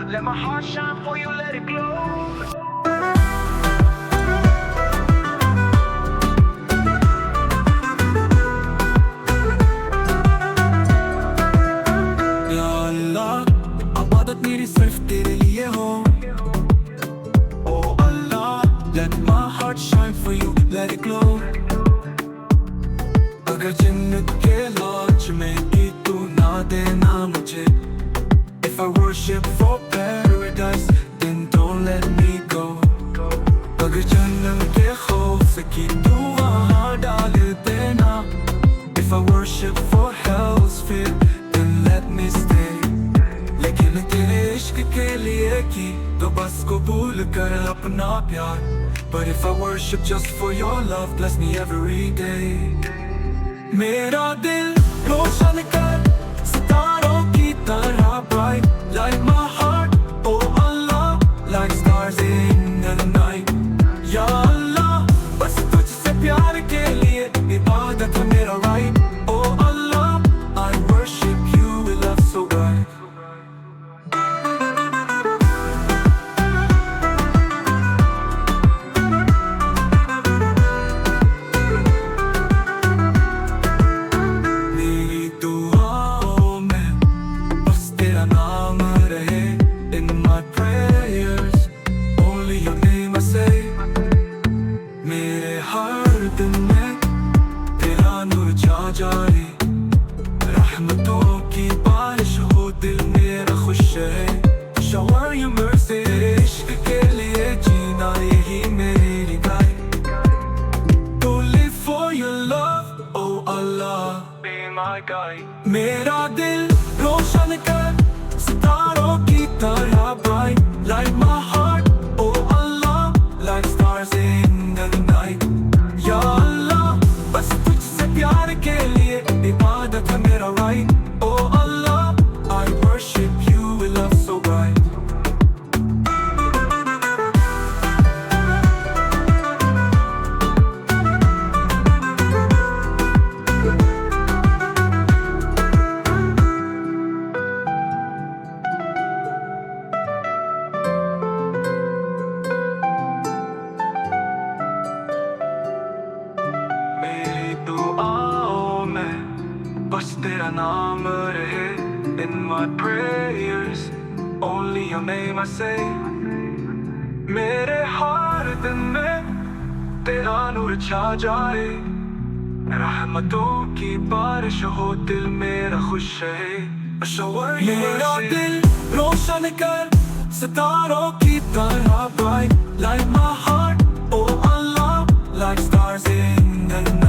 Let my heart shine for you, let it glow. या अल्लाह इबादत मेरी सिर्फ तेरे लिए हो. Oh Allah, let my heart shine for you, let it glow. अगर जन्नत के लॉन्च में भी तू ना देना मुझे, if I worship for paradise, then don't let me go. अगर जन्नत के खौफ की तू वहाँ डाल देना, if I worship for hell's fear, then let me stay. लेकिन तेरे इश्क के लिए की तो बस कबूल कर अपना प्यार. But if I worship just for your love, bless me every day. मेरा दिल रोशन कर सितारों की तरह bright, like my heart, oh Allah, like stars in the night. या अल्लाह बस तुझसे प्यार के लिए इबादत है मेरा right. Oh Allah, I worship you with love so bright. मेरी दुआओं में बस तेरा नाम रहे. In my prayers, only your name I say. मेरे हर दिन में तेरा नूर छा जाए, रहमतों की बारिश हो दिल मेरा खुश है. Shower your mercy, इश्क के लिए जीना यही मेरी guide. To live for your love, oh Allah, Be my guide. मेरा दिल रोशन कर सितारों की तरह bright, like my heart, oh Allah, like stars in the night. या अल्लाह बस तुझसे प्यार के लिए इबादत है मेरा right. Oh Allah, I worship you with love so bright. मेरी दुआओं में बस तेरा नाम रहे. In my prayers, only your name I say. मेरे हर दिन में तेरा नूर छा जाए, रहमतों की बारिश हो दिल मेरा खुश है. Shower मेरा दिल रोशन कर सितारों की तरह bright, like my heart, oh Allah, like stars in the night.